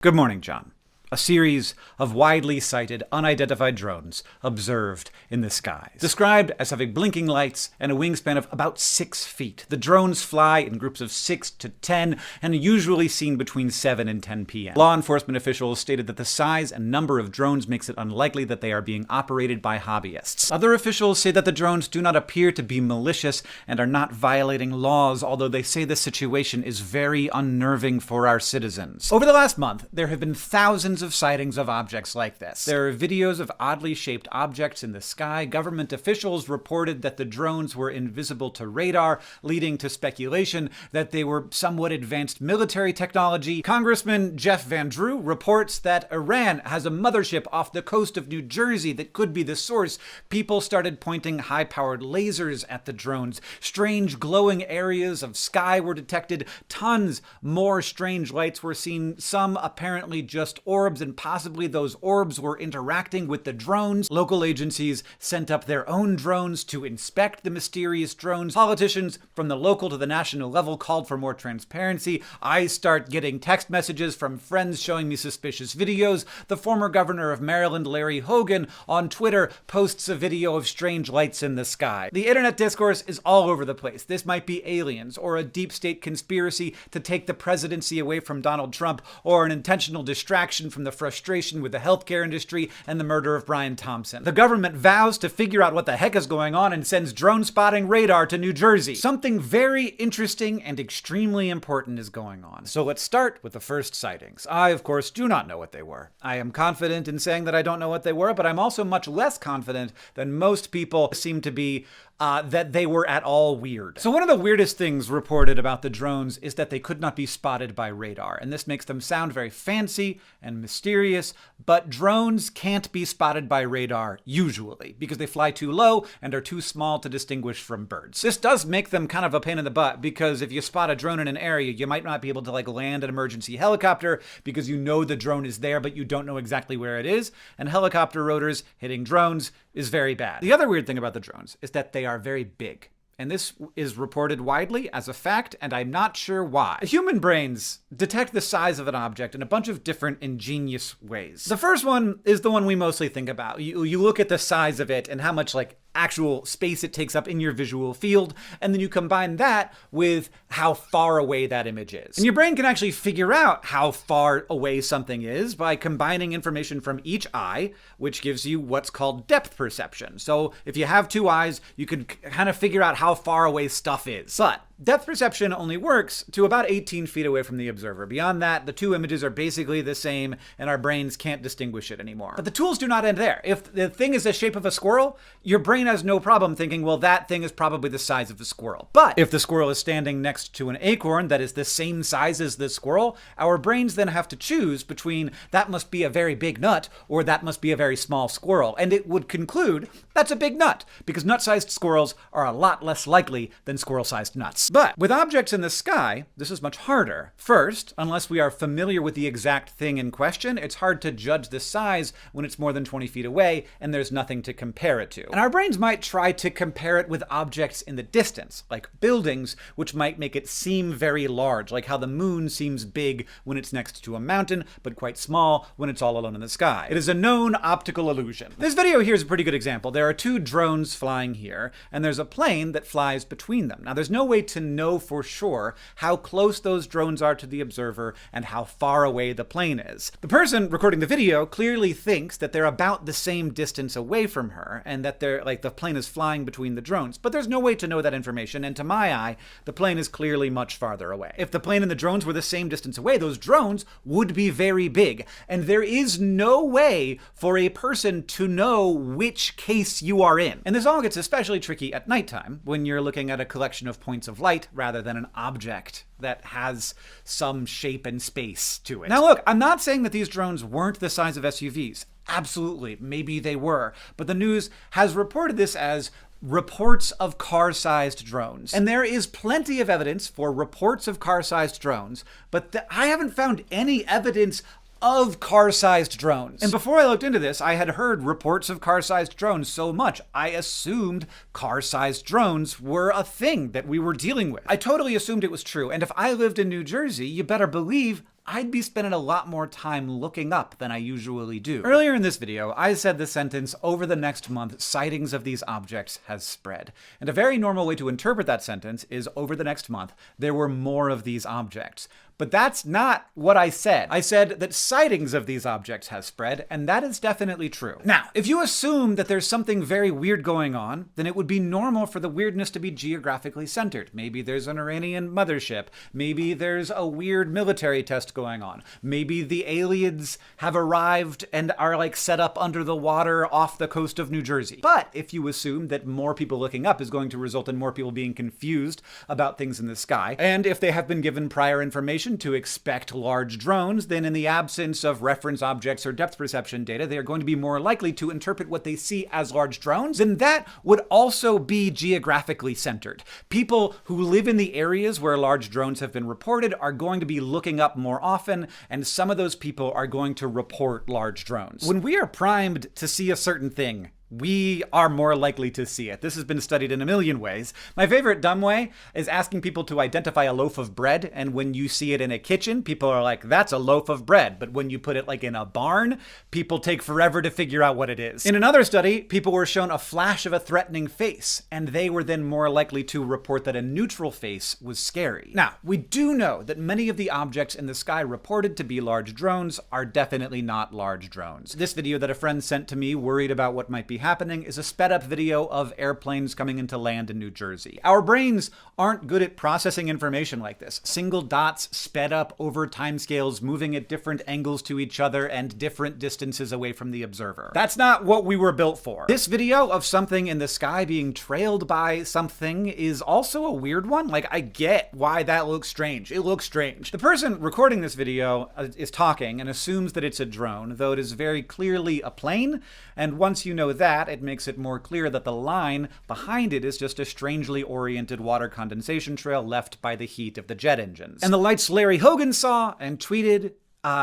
Good morning, John. A series of widely sighted, unidentified drones observed in the skies. Described as having blinking lights and a wingspan of about 6 feet. The drones fly in groups of 6 to 10 and are usually seen between 7 and 10 p.m. Law enforcement officials stated that the size and number of drones makes it unlikely that they are being operated by hobbyists. Other officials say that the drones do not appear to be malicious and are not violating laws, although they say the situation is very unnerving for our citizens. Over the last month, there have been thousands of sightings of objects like this. There are videos of oddly shaped objects in the sky. Government officials reported that the drones were invisible to radar, leading to speculation that they were somewhat advanced military technology. Congressman Jeff Van Drew reports that Iran has a mothership off the coast of New Jersey that could be the source. People started pointing high-powered lasers at the drones. Strange glowing areas of sky were detected. Tons more strange lights were seen, some apparently just orbs, and possibly those orbs were interacting with the drones. Local agencies sent up their own drones to inspect the mysterious drones. Politicians from the local to the national level called for more transparency. I start getting text messages from friends showing me suspicious videos. The former governor of Maryland, Larry Hogan, on Twitter posts a video of strange lights in the sky. The internet discourse is all over the place. This might be aliens, or a deep state conspiracy to take the presidency away from Donald Trump, or an intentional distraction from the frustration with the healthcare industry and the murder of Brian Thompson. The government vows to figure out what the heck is going on and sends drone spotting radar to New Jersey. Something very interesting and extremely important is going on. So let's start with the first sightings. I, of course, do not know what they were. I am confident in saying that I don't know what they were, but I'm also much less confident than most people seem to be that they were at all weird. So one of the weirdest things reported about the drones is that they could not be spotted by radar, and this makes them sound very fancy and mysterious, but drones can't be spotted by radar usually because they fly too low and are too small to distinguish from birds. This does make them kind of a pain in the butt because if you spot a drone in an area, you might not be able to land an emergency helicopter because you know the drone is there, but you don't know exactly where it is, and helicopter rotors hitting drones is very bad. The other weird thing about the drones is that they are very big. And this is reported widely as a fact, and I'm not sure why. Human brains detect the size of an object in a bunch of different ingenious ways. The first one is the one we mostly think about. You look at the size of it and how much actual space it takes up in your visual field, and then you combine that with how far away that image is. And your brain can actually figure out how far away something is by combining information from each eye, which gives you what's called depth perception. So if you have two eyes, you can kind of figure out how far away stuff is. But depth perception only works to about 18 feet away from the observer. Beyond that, the two images are basically the same, and our brains can't distinguish it anymore. But the tools do not end there. If the thing is the shape of a squirrel, your brain has no problem thinking, well, that thing is probably the size of the squirrel. But if the squirrel is standing next to an acorn that is the same size as the squirrel, our brains then have to choose between that must be a very big nut or that must be a very small squirrel. And it would conclude that's a big nut, because nut-sized squirrels are a lot less likely than squirrel-sized nuts. But with objects in the sky, this is much harder. First, unless we are familiar with the exact thing in question, it's hard to judge the size when it's more than 20 feet away and there's nothing to compare it to. And our brains might try to compare it with objects in the distance, like buildings, which might make it seem very large, like how the moon seems big when it's next to a mountain, but quite small when it's all alone in the sky. It is a known optical illusion. This video here is a pretty good example. There are two drones flying here, and there's a plane that flies between them. Now, there's no way to know for sure how close those drones are to the observer and how far away the plane is. The person recording the video clearly thinks that they're about the same distance away from her and that the plane is flying between the drones, but there's no way to know that information, and to my eye, the plane is clearly much farther away. If the plane and the drones were the same distance away, those drones would be very big, and there is no way for a person to know which case you are in. And this all gets especially tricky at nighttime when you're looking at a collection of points of light rather than an object that has some shape and space to it. Now look, I'm not saying that these drones weren't the size of SUVs. Absolutely, maybe they were. But the news has reported this as reports of car-sized drones. And there is plenty of evidence for reports of car-sized drones, but I haven't found any evidence of car-sized drones. And before I looked into this, I had heard reports of car-sized drones so much, I assumed car-sized drones were a thing that we were dealing with. I totally assumed it was true, and if I lived in New Jersey, you better believe I'd be spending a lot more time looking up than I usually do. Earlier in this video, I said the sentence, "Over the next month, sightings of these objects has spread." And a very normal way to interpret that sentence is, over the next month, there were more of these objects. But that's not what I said. I said that sightings of these objects has spread, and that is definitely true. Now, if you assume that there's something very weird going on, then it would be normal for the weirdness to be geographically centered. Maybe there's an Iranian mothership. Maybe there's a weird military test going on. Maybe the aliens have arrived and are like set up under the water off the coast of New Jersey. But if you assume that more people looking up is going to result in more people being confused about things in the sky, and if they have been given prior information to expect large drones, then in the absence of reference objects or depth perception data, they are going to be more likely to interpret what they see as large drones, then that would also be geographically centered. People who live in the areas where large drones have been reported are going to be looking up more often, and some of those people are going to report large drones. When we are primed to see a certain thing, we are more likely to see it. This has been studied in a million ways. My favorite dumb way is asking people to identify a loaf of bread, and when you see it in a kitchen, people are like, that's a loaf of bread. But when you put it like in a barn, people take forever to figure out what it is. In another study, people were shown a flash of a threatening face, and they were then more likely to report that a neutral face was scary. Now, we do know that many of the objects in the sky reported to be large drones are definitely not large drones. This video that a friend sent to me, worried about what might be happening, is a sped up video of airplanes coming into land in New Jersey. Our brains aren't good at processing information like this. Single dots sped up over timescales, moving at different angles to each other and different distances away from the observer. That's not what we were built for. This video of something in the sky being trailed by something is also a weird one. Like, I get why that looks strange. It looks strange. The person recording this video is talking and assumes that it's a drone, though it is very clearly a plane. And once you know that, it makes it more clear that the line behind it is just a strangely oriented water condensation trail left by the heat of the jet engines. And the lights Larry Hogan saw and tweeted,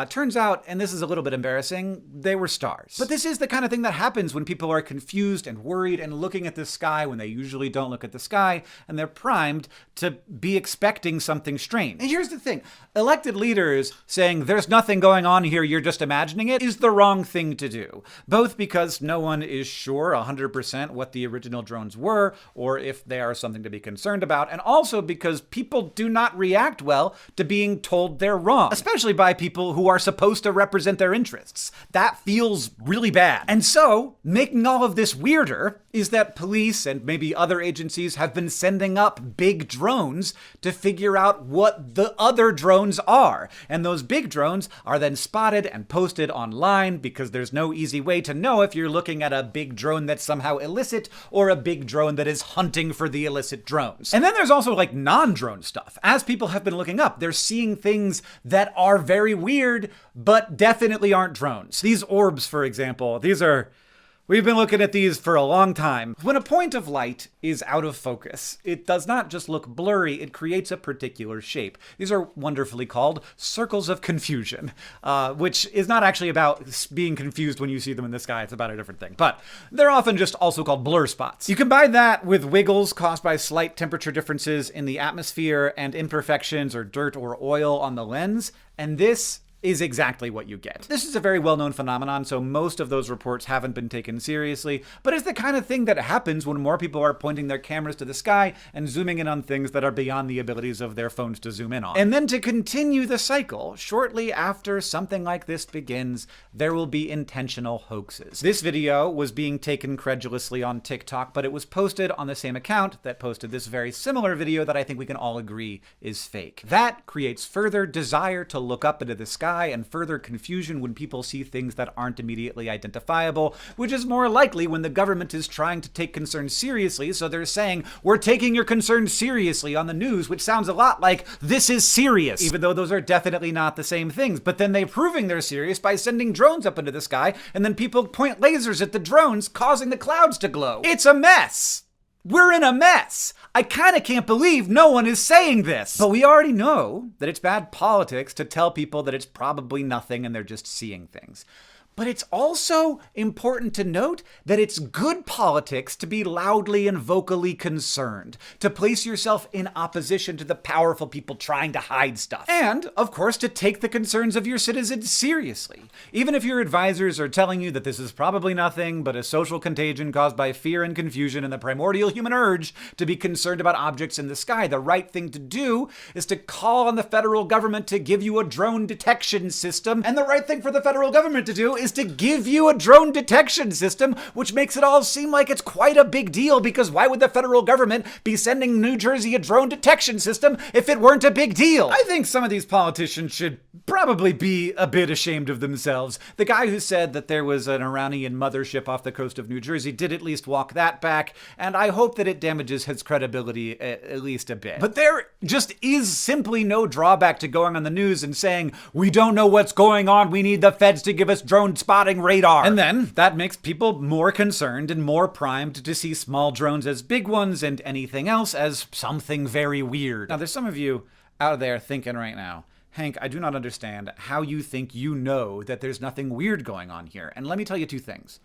turns out, and this is a little bit embarrassing, they were stars. But this is the kind of thing that happens when people are confused and worried and looking at the sky when they usually don't look at the sky, and they're primed to be expecting something strange. And here's the thing. Elected leaders saying there's nothing going on here, you're just imagining it, is the wrong thing to do. Both because no one is sure 100% what the original drones were, or if they are something to be concerned about, and also because people do not react well to being told they're wrong, especially by people who are supposed to represent their interests. That feels really bad. And so, making all of this weirder is that police and maybe other agencies have been sending up big drones to figure out what the other drones are. And those big drones are then spotted and posted online because there's no easy way to know if you're looking at a big drone that's somehow illicit or a big drone that is hunting for the illicit drones. And then there's also like non-drone stuff. As people have been looking up, they're seeing things that are very weird, but definitely aren't drones. These orbs, for example, we've been looking at these for a long time. When a point of light is out of focus, it does not just look blurry, it creates a particular shape. These are wonderfully called circles of confusion, which is not actually about being confused when you see them in the sky, it's about a different thing. But they're often just also called blur spots. You combine that with wiggles caused by slight temperature differences in the atmosphere and imperfections or dirt or oil on the lens, and this is exactly what you get. This is a very well-known phenomenon, so most of those reports haven't been taken seriously, but it's the kind of thing that happens when more people are pointing their cameras to the sky and zooming in on things that are beyond the abilities of their phones to zoom in on. And then to continue the cycle, shortly after something like this begins, there will be intentional hoaxes. This video was being taken credulously on TikTok, but it was posted on the same account that posted this very similar video that I think we can all agree is fake. That creates further desire to look up into the sky and further confusion when people see things that aren't immediately identifiable, which is more likely when the government is trying to take concerns seriously, so they're saying, we're taking your concerns seriously on the news, which sounds a lot like, this is serious, even though those are definitely not the same things. But then they're proving they're serious by sending drones up into the sky, and then people point lasers at the drones, causing the clouds to glow. It's a mess! We're in a mess. I kind of can't believe no one is saying this. But we already know that it's bad politics to tell people that it's probably nothing and they're just seeing things. But it's also important to note that it's good politics to be loudly and vocally concerned, to place yourself in opposition to the powerful people trying to hide stuff. And, of course, to take the concerns of your citizens seriously. Even if your advisors are telling you that this is probably nothing but a social contagion caused by fear and confusion and the primordial human urge to be concerned about objects in the sky, the right thing to do is to call on the federal government to give you a drone detection system. And the right thing for the federal government to do is to give you a drone detection system, which makes it all seem like it's quite a big deal, because why would the federal government be sending New Jersey a drone detection system if it weren't a big deal? I think some of these politicians should probably be a bit ashamed of themselves. The guy who said that there was an Iranian mothership off the coast of New Jersey did at least walk that back, and I hope that it damages his credibility at least a bit. But there just is simply no drawback to going on the news and saying, we don't know what's going on, we need the feds to give us drone spotting radar. And then that makes people more concerned and more primed to see small drones as big ones and anything else as something very weird. Now, there's some of you out there thinking right now, Hank, I do not understand how you think you know that there's nothing weird going on here. And let me tell you two things.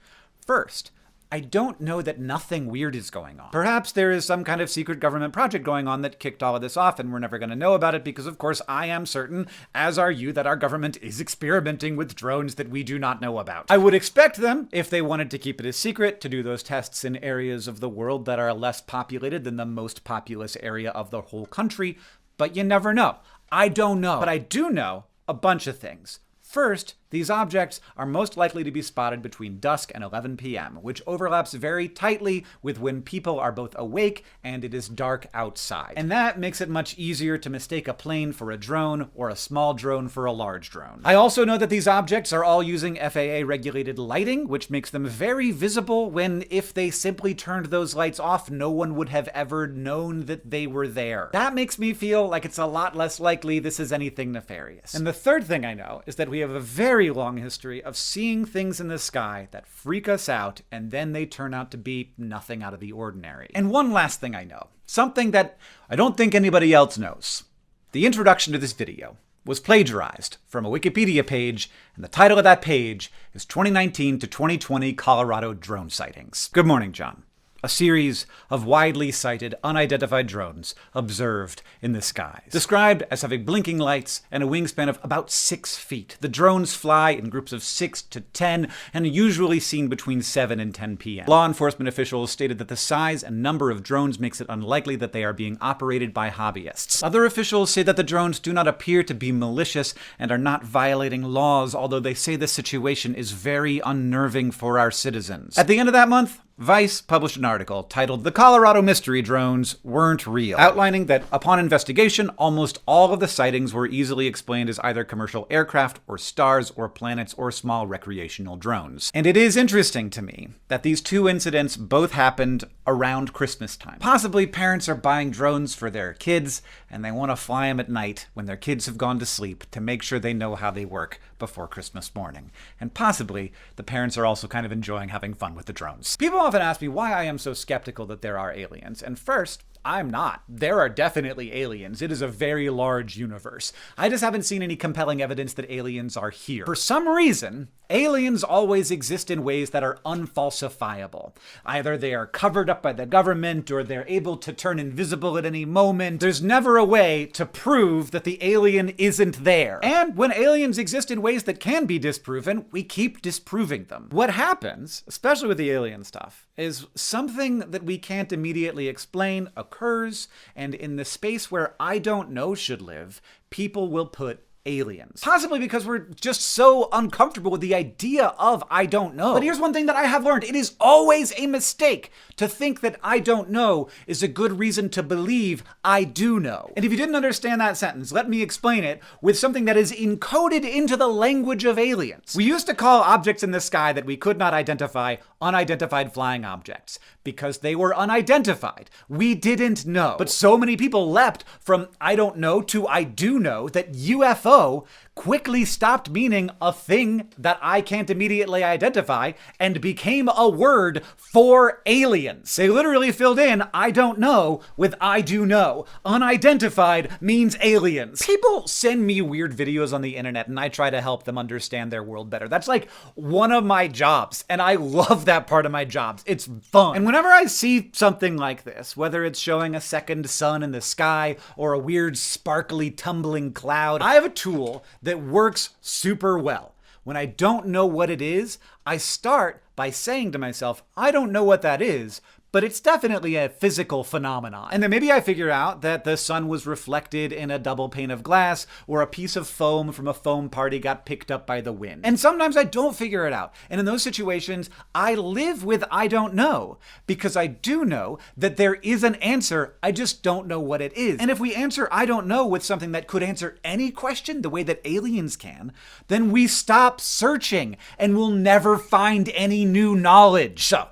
First, I don't know that nothing weird is going on. Perhaps there is some kind of secret government project going on that kicked all of this off, and we're never going to know about it because, of course, I am certain, as are you, that our government is experimenting with drones that we do not know about. I would expect them, if they wanted to keep it a secret, to do those tests in areas of the world that are less populated than the most populous area of the whole country, but you never know. I don't know. But I do know a bunch of things. First, these objects are most likely to be spotted between dusk and 11 p.m., which overlaps very tightly with when people are both awake and it is dark outside. And that makes it much easier to mistake a plane for a drone or a small drone for a large drone. I also know that these objects are all using FAA-regulated lighting, which makes them very visible when, if they simply turned those lights off, no one would have ever known that they were there. That makes me feel like it's a lot less likely this is anything nefarious. And the third thing I know is that we have a very long history of seeing things in the sky that freak us out, and then they turn out to be nothing out of the ordinary. And one last thing I know, something that I don't think anybody else knows. The introduction to this video was plagiarized from a Wikipedia page, and the title of that page is 2019 to 2020 Colorado Drone Sightings. Good morning, John. A series of widely sighted, unidentified drones observed in the skies. Described as having blinking lights and a wingspan of about 6 feet. The drones fly in groups of 6 to 10 and are usually seen between 7 and 10 p.m. Law enforcement officials stated that the size and number of drones makes it unlikely that they are being operated by hobbyists. Other officials say that the drones do not appear to be malicious and are not violating laws, although they say the situation is very unnerving for our citizens. At the end of that month, Vice published an article titled "The Colorado Mystery Drones Weren't Real," outlining that upon investigation, almost all of the sightings were easily explained as either commercial aircraft or stars or planets or small recreational drones. And it is interesting to me that these two incidents both happened around Christmas time. Possibly parents are buying drones for their kids and they want to fly them at night when their kids have gone to sleep to make sure they know how they work before Christmas morning. And possibly the parents are also kind of enjoying having fun with the drones. People often ask me why I am so skeptical that there are aliens. And first, I'm not. There are definitely aliens. It is a very large universe. I just haven't seen any compelling evidence that aliens are here. For some reason, aliens always exist in ways that are unfalsifiable. Either they are covered up by the government or they're able to turn invisible at any moment. There's never a way to prove that the alien isn't there. And when aliens exist in ways that can be disproven, we keep disproving them. What happens, especially with the alien stuff, is something that we can't immediately explain occurs, and in the space where I don't know should live, people will put aliens. Possibly because we're just so uncomfortable with the idea of I don't know. But here's one thing that I have learned. It is always a mistake to think that I don't know is a good reason to believe I do know. And if you didn't understand that sentence, let me explain it with something that is encoded into the language of aliens. We used to call objects in the sky that we could not identify unidentified flying objects because they were unidentified. We didn't know. But so many people leapt from I don't know to I do know that UFO quickly stopped meaning a thing that I can't immediately identify and became a word for aliens. They literally filled in "I don't know" with "I do know." Unidentified means aliens. People send me weird videos on the internet and I try to help them understand their world better. That's like one of my jobs, and I love that part of my jobs. It's fun. And whenever I see something like this, whether it's showing a second sun in the sky or a weird sparkly tumbling cloud, I have a tool that works super well. When I don't know what it is, I start by saying to myself, I don't know what that is, but it's definitely a physical phenomenon. And then maybe I figure out that the sun was reflected in a double pane of glass, or a piece of foam from a foam party got picked up by the wind. And sometimes I don't figure it out. And in those situations, I live with "I don't know," because I do know that there is an answer, I just don't know what it is. And if we answer "I don't know" with something that could answer any question the way that aliens can, then we stop searching and we'll never find any new knowledge. So,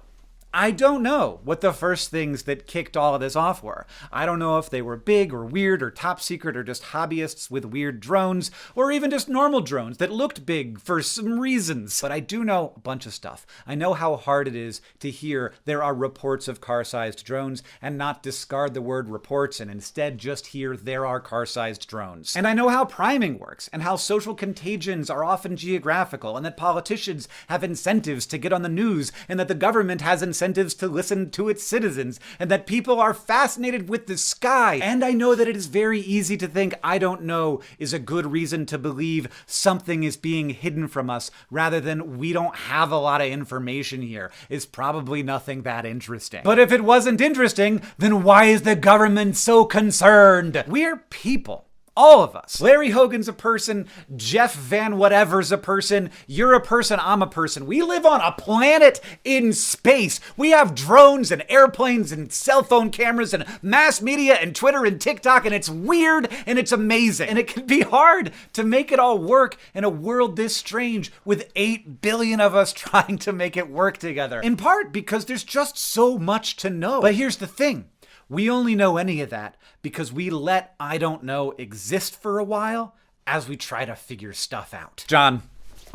I don't know what the first things that kicked all of this off were. I don't know if they were big or weird or top secret or just hobbyists with weird drones, or even just normal drones that looked big for some reasons. But I do know a bunch of stuff. I know how hard it is to hear there are reports of car-sized drones and not discard the word reports and instead just hear there are car-sized drones. And I know how priming works and how social contagions are often geographical and that politicians have incentives to get on the news and that the government has incentives to listen to its citizens, and that people are fascinated with the sky. And I know that it is very easy to think "I don't know" is a good reason to believe something is being hidden from us, rather than "we don't have a lot of information here. It's probably nothing that interesting." But if it wasn't interesting, then why is the government so concerned? We're people. All of us. Larry Hogan's a person, Jeff Van Whatever's a person, you're a person, I'm a person. We live on a planet in space. We have drones and airplanes and cell phone cameras and mass media and Twitter and TikTok, and it's weird and it's amazing. And it can be hard to make it all work in a world this strange with 8 billion of us trying to make it work together. In part because there's just so much to know. But here's the thing. We only know any of that because we let "I don't know" exist for a while as we try to figure stuff out. John,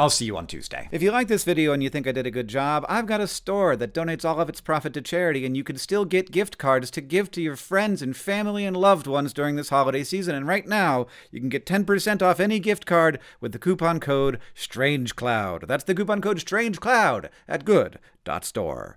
I'll see you on Tuesday. If you like this video and you think I did a good job, I've got a store that donates all of its profit to charity, and you can still get gift cards to give to your friends and family and loved ones during this holiday season. And right now, you can get 10% off any gift card with the coupon code STRANGECLOUD. That's the coupon code STRANGECLOUD at good.store.